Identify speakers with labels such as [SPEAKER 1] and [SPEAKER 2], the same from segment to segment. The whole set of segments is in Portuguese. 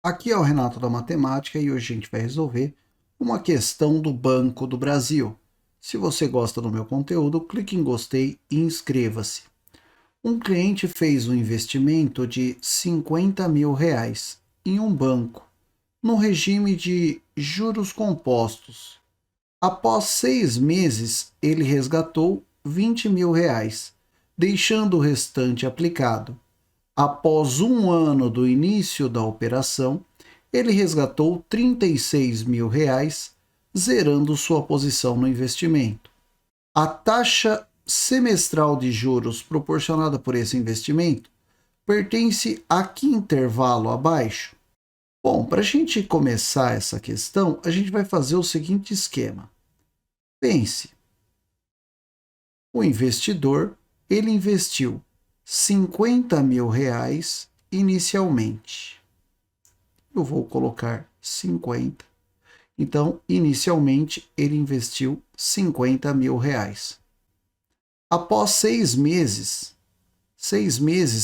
[SPEAKER 1] Aqui é o Renato da Matemática e hoje a gente vai resolver uma questão do Banco do Brasil. Se você gosta do meu conteúdo, clique em gostei e inscreva-se. Um cliente fez um investimento de R$ 50.000 em um banco, no regime de juros compostos. Após 6 meses, ele resgatou R$ 20.000, deixando o restante aplicado. Após um ano do início da operação, ele resgatou R$ 36.000, zerando sua posição no investimento. A taxa semestral de juros proporcionada por esse investimento pertence a que intervalo abaixo? Bom, para a gente começar essa questão, a gente vai fazer o seguinte esquema. Pense, o investidor ele investiu R$ 50.000 inicialmente. Eu vou colocar 50. Então, inicialmente, ele investiu R$ 50.000. Após 6 meses,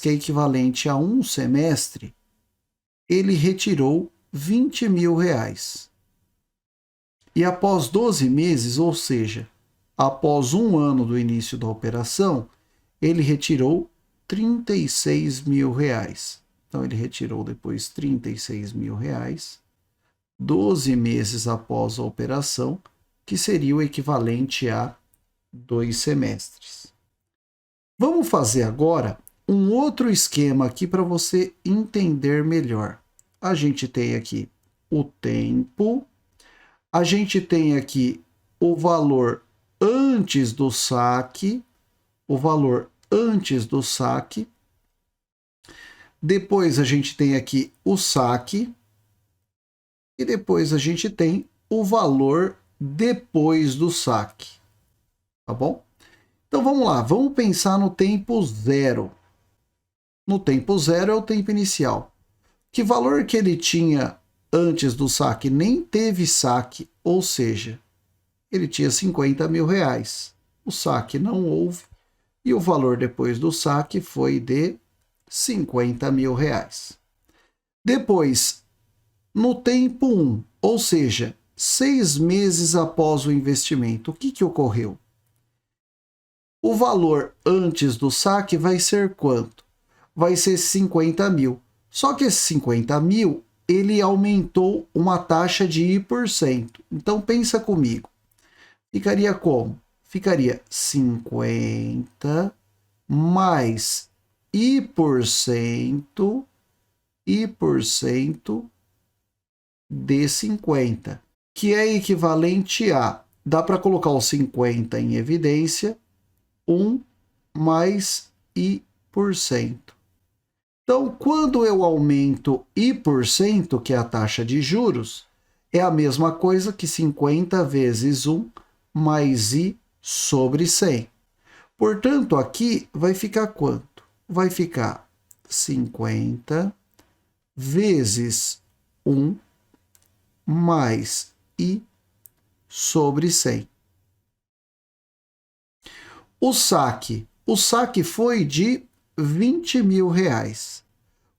[SPEAKER 1] que é equivalente a um semestre, ele retirou R$ 20.000. E após 12 meses, ou seja, após um ano do início da operação, ele retirou R$ 36.000. Então, ele retirou depois R$ 36.000, 12 meses após a operação, que seria o equivalente a 2 semestres. Vamos fazer agora um outro esquema aqui para você entender melhor. A gente tem aqui o tempo, a gente tem aqui o valor antes do saque, depois a gente tem aqui o saque e depois a gente tem o valor depois do saque, tá bom? Então vamos lá, vamos pensar no tempo zero. No tempo zero é o tempo inicial. Que valor que ele tinha antes do saque? Nem teve saque, ou seja, ele tinha R$ 50.000. O saque não houve e o valor depois do saque foi de R$ 50.000. Depois, no tempo 1, ou seja, 6 meses após o investimento, o que ocorreu? O valor antes do saque vai ser quanto? Vai ser 50.000. Só que esse 50.000, ele aumentou uma taxa de I%. Então, pensa comigo. Ficaria como? Ficaria 50 mais I% de 50, que é equivalente a, dá para colocar o 50 em evidência, 1 mais I%. Então, quando eu aumento I%, que é a taxa de juros, é a mesma coisa que 50 vezes 1 mais I sobre 100. Portanto, aqui vai ficar quanto? Vai ficar 50 vezes 1 mais I sobre 100. O saque foi de R$ 20.000.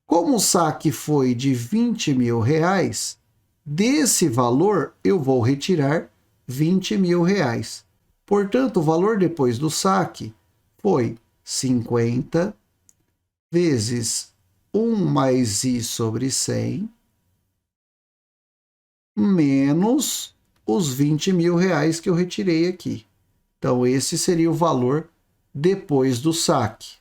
[SPEAKER 1] Como o saque foi de R$ 20.000, desse valor eu vou retirar R$ 20.000. Portanto, o valor depois do saque foi 50 vezes 1 mais I sobre 100 menos os R$ 20.000 que eu retirei aqui. Então, esse seria o valor depois do saque.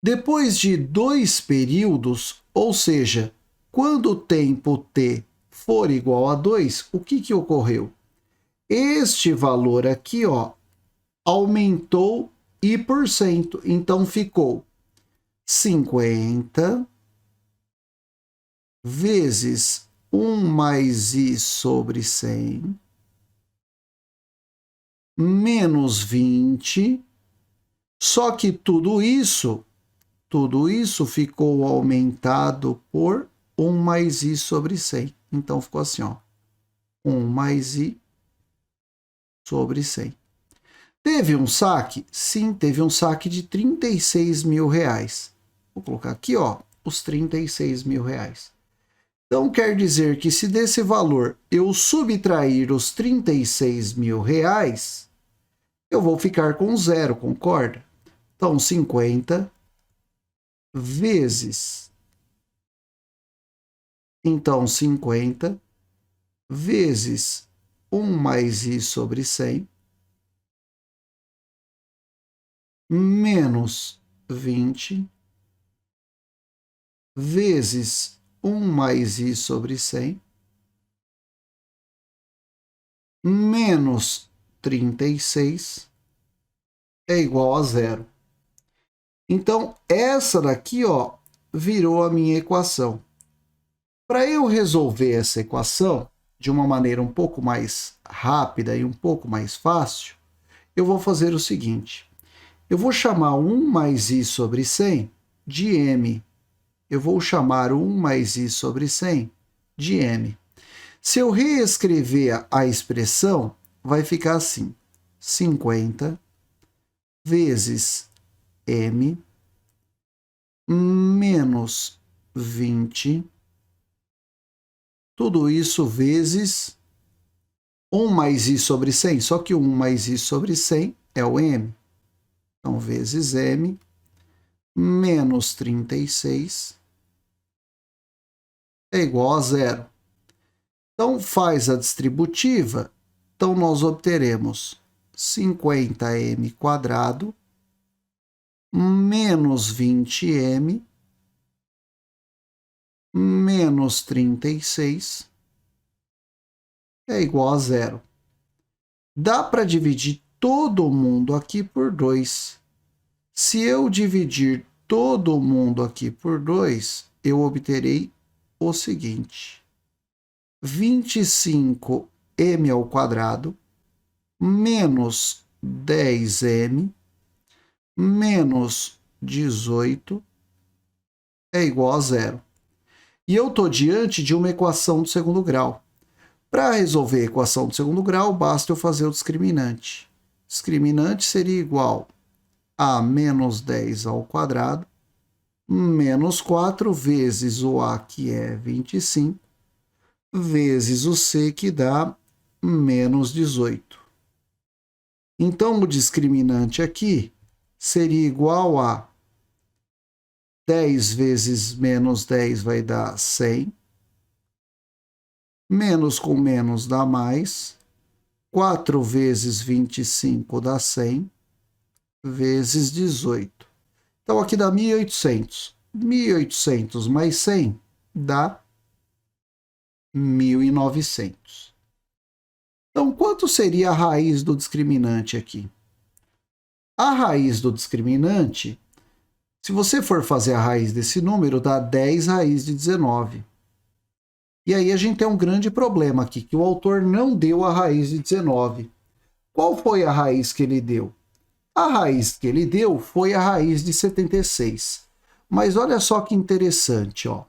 [SPEAKER 1] Depois de 2 períodos, ou seja, quando o tempo t for igual a 2, o que ocorreu? Este valor aqui, aumentou I%. Então, ficou 50 vezes 1 mais I sobre 100 menos 20, só que tudo isso ficou aumentado por 1 mais I sobre 100. Então, ficou assim, 1 mais I sobre 100. Teve um saque? Sim, teve um saque de R$ 36.000. Vou colocar aqui, os R$ 36.000. Então, quer dizer que se desse valor eu subtrair os R$ 36.000, eu vou ficar com zero, concorda? Então, 50 vezes... Então, 50 vezes 1 mais i sobre 100 menos 20 vezes 1 mais i sobre 100 menos 36 é igual a zero. Então, essa daqui, ó, virou a minha equação. Para eu resolver essa equação de uma maneira um pouco mais rápida e um pouco mais fácil, eu vou fazer o seguinte. Eu vou chamar 1 mais i sobre 100 de m. Eu vou chamar 1 mais i sobre 100 de m. Se eu reescrever a expressão, vai ficar assim. 50 vezes m menos 20, tudo isso vezes 1 mais i sobre 100, só que 1 mais i sobre 100 é o m. Então, vezes m menos 36 é igual a zero. Então, faz a distributiva. Então, nós obteremos 50m quadrado menos 20m menos 36 é igual a zero. Dá para dividir todo mundo aqui por 2. Se eu dividir todo mundo aqui por 2, eu obterei o seguinte. 25m ao quadrado menos 10m menos 18 é igual a zero. E eu estou diante de uma equação do segundo grau. Para resolver a equação do segundo grau, basta eu fazer o discriminante. Discriminante seria igual a menos 10 ao quadrado menos 4 vezes o a, que é 25, vezes o c, que dá menos 18. Então, o discriminante aqui seria igual a 10 vezes menos 10 vai dar 100. Menos com menos dá mais. 4 vezes 25 dá 100. Vezes 18. Então, aqui dá 1.800. 1.800 mais 100 dá 1.900. Então, quanto seria a raiz do discriminante aqui? A raiz do discriminante, se você for fazer a raiz desse número, dá 10 raiz de 19. E aí a gente tem um grande problema aqui, que o autor não deu a raiz de 19. Qual foi a raiz que ele deu? A raiz que ele deu foi a raiz de 76. Mas olha só que interessante, ó.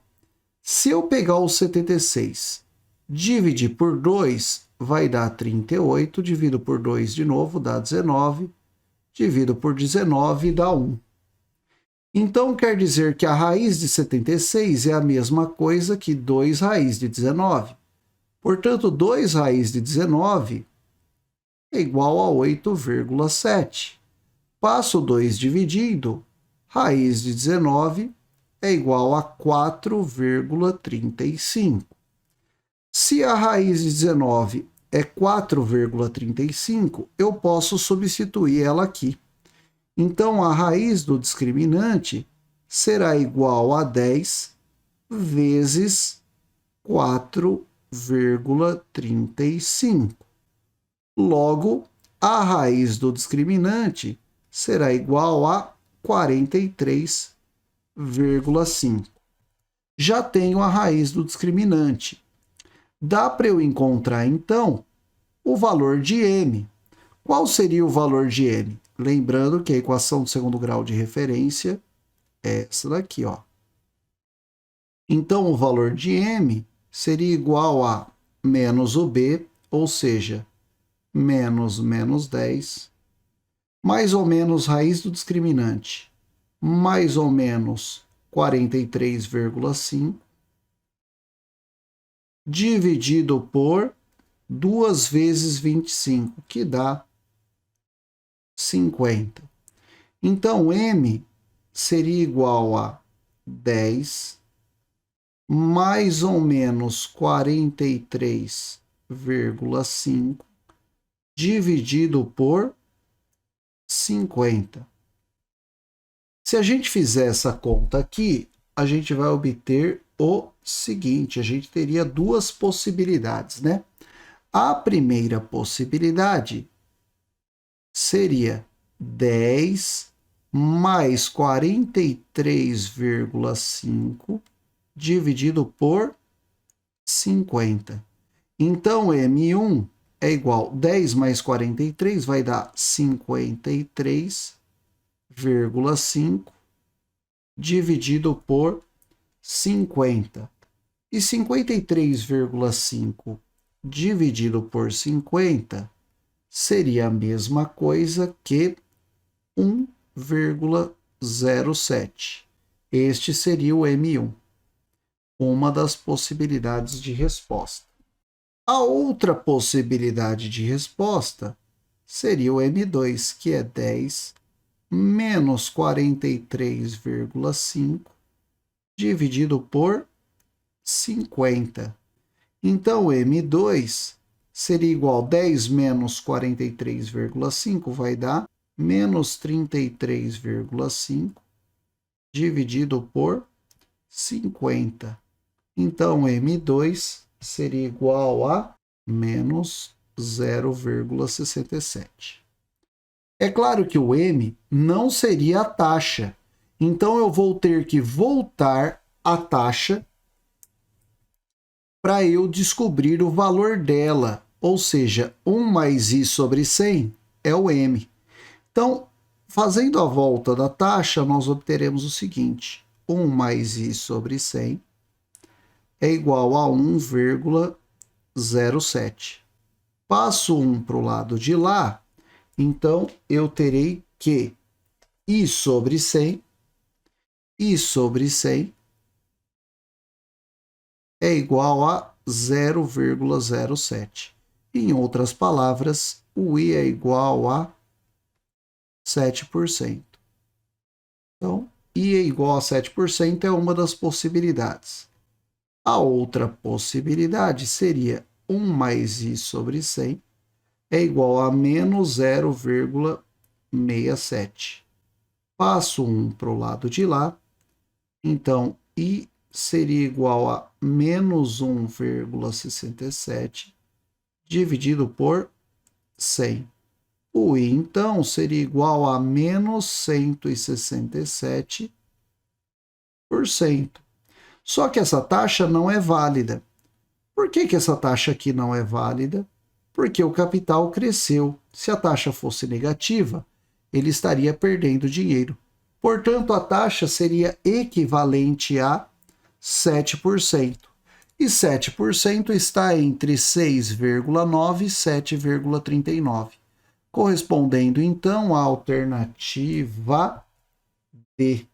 [SPEAKER 1] Se eu pegar o 76, dividir por 2, vai dar 38, divido por 2 de novo, dá 19, divido por 19 dá 1. Então, quer dizer que a raiz de 76 é a mesma coisa que 2 raiz de 19. Portanto, 2 raiz de 19 é igual a 8,7. Passo 2 dividindo, raiz de 19 é igual a 4,35. Se a raiz de 19 é 4,35, eu posso substituir ela aqui. Então, a raiz do discriminante será igual a 10 vezes 4,35. Logo, a raiz do discriminante será igual a 43,5. Já tenho a raiz do discriminante. Dá para eu encontrar, então, o valor de m. Qual seria o valor de m? Lembrando que a equação do segundo grau de referência é essa daqui, ó. Então, o valor de m seria igual a menos o b, ou seja, menos 10, mais ou menos raiz do discriminante, mais ou menos 43,5 dividido por 2 vezes 25, que dá 50. Então, M seria igual a 10 mais ou menos 43,5 dividido por 50. Se a gente fizer essa conta aqui, a gente vai obter o seguinte, a gente teria duas possibilidades, né? A primeira possibilidade seria 10 mais 43,5 dividido por 50. Então, M1 é igual a 10 mais 43 vai dar 53,5 dividido por 50. E 53,5 dividido por 50 seria a mesma coisa que 1,07. Este seria o M1, uma das possibilidades de resposta. A outra possibilidade de resposta seria o M2, que é 10 menos 43,5 dividido por 50. Então, M2 seria igual a 10 menos 43,5 vai dar menos 33,5 dividido por 50. Então, M2 seria igual a menos 0,67. É claro que o M não seria a taxa, então eu vou ter que voltar à taxa para eu descobrir o valor dela, ou seja, 1 mais I sobre 100 é o M. Então, fazendo a volta da taxa, nós obteremos o seguinte, 1 mais I sobre 100 é igual a 1,07. Passo 1 para o lado de lá, então eu terei que I sobre 100 é igual a 0,07. Em outras palavras, o I é igual a 7%. Então, I é igual a 7% é uma das possibilidades. A outra possibilidade seria 1 mais I sobre 100 é igual a menos 0,67. Passo 1 para o lado de lá, então I seria igual a menos 1,67 dividido por 100. O I, então, seria igual a menos 167%. Só que essa taxa não é válida. Por que essa taxa aqui não é válida? Porque o capital cresceu. Se a taxa fosse negativa, ele estaria perdendo dinheiro. Portanto, a taxa seria equivalente a 7%. E 7% está entre 6,9 e 7,39, correspondendo então à alternativa D.